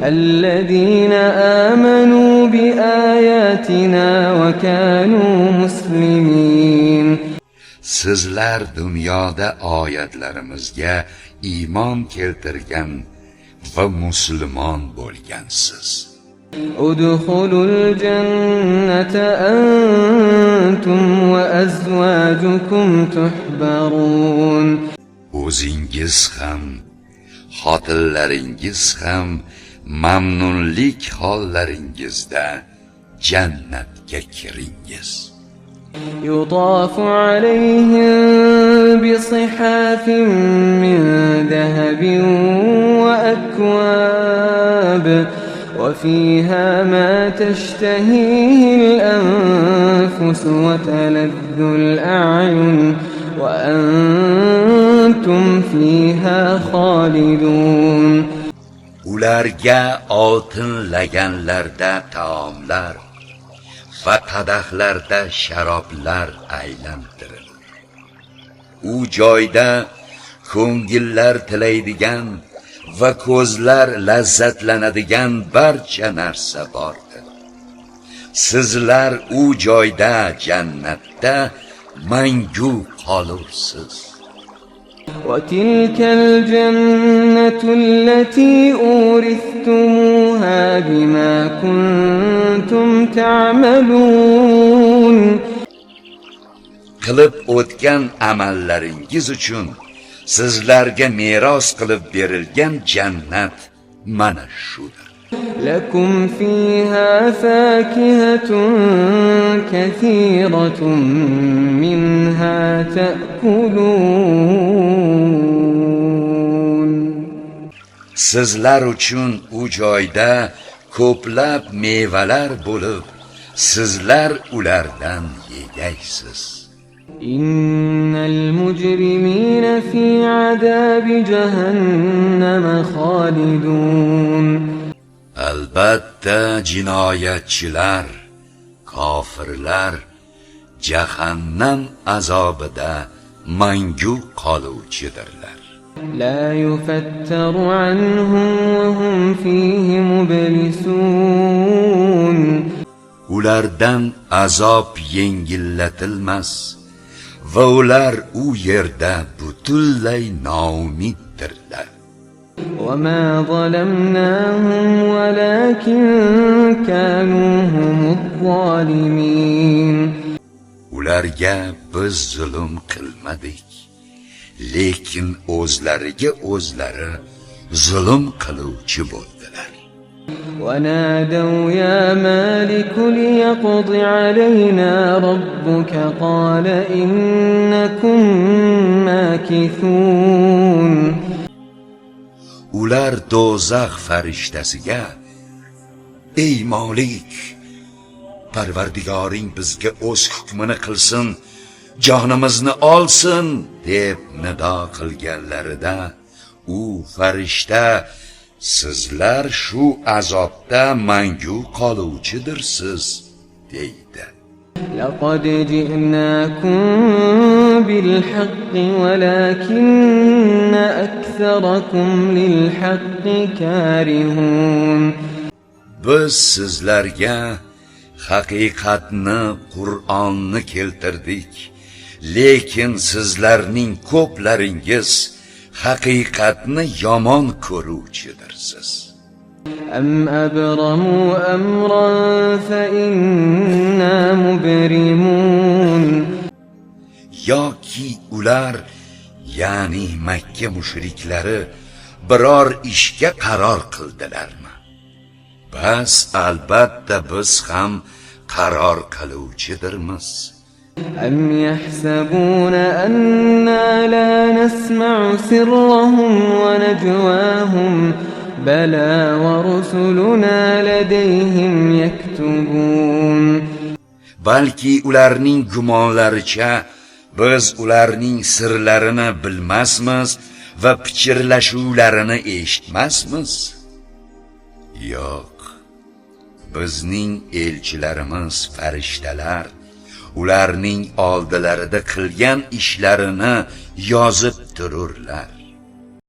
الذين آمنوا بآياتنا وكانوا مسلمين. Sizlar dunyoda oyatlarimizga iymon keltirgan va musulmon bo'lgansiz. ادخلوا الجنة أنتم وأزواجكم تحبرون. O'zingiz ham, xotinlaringiz ham mamnunlik hollaringizda jannatga kiringiz. يطاف عليهم بصحاف من ذهب وأكواب وفيها ما تشتهيه الأنفس وتلذ الأعين وأنتم فيها خالدون. Ularga oltin laganlarda taomlar va qadahlarda sharoblar aylantirilur. U joyda ko'ngillar tilaydigan va ko'zlar lazzatlanadigan barcha narsa bordir. Sizlar u joyda jannatda mangu qolursiz. وتلك الجنة التي أورثتموها بما كنتم تعملون. Qilib o'tgan amallaringiz uchun sizlarga meros qilib berilgan jannat mana shudir. لكم فيها فاكهة كثيرة منها تأكلون. Sizlar uchun u joyda ko'plab mevalar bo'lib, sizlar ulardan yeyaysiz. إن المجرمين في عذاب جهنم خالدون. Albatta jinoyatchilar, kofirlar jahannam azobida mangu qoluvchidirlar. لا يفتر عنهم وهم فيه مبلسون. Ulardan azob yengillatilmas va ular u yerda butunlay noumiddirlar. وما ظلمناهم ولكن كانوا هم الظالمين. Ularga biz zulm qilmadik, lekin o'zlariga o'zlari zulm qiluvchi bo'ldilar. ونادوا يا مالك ليقض علينا ربك قال إنكم ماكثون. Ular do'zax farishtasiga: "Ey Molik, Parvardigoring bizga o'z hukmini qilsin, jonimizni olsin" deb nido qilganlarida u farishta: "Sizlar shu azobda mangu qoluvchidirsiz" deydi. لقد جئناكم بالحق ولكن أكثركم للحق كارهون. Biz sizlarga haqiqatni, Qur'onni keltirdik, lekin sizlarning ko'plaringiz haqiqatni yomon ko'ruvchidirsiz. أم أبرموا أمرا فإنا مبرمون. Yoki ular, ya'ni Makka mushriklari biror ishga qaror qildilarmi? Bas albatta biz ham qaror qiluvchidirmiz. أم يحسبون أننا لا نسمع سرهم ونجواهم بلى ورسلنا لديهم يكتبون. Balki ularning gumonlaricha biz ularning sirlarini bilmasmiz va pichirlashuvlarini eshitmasmiz. Yo'q, bizning elchilarimiz farishtalar ularning oldilarida qilgan ishlarini yozib tururlar.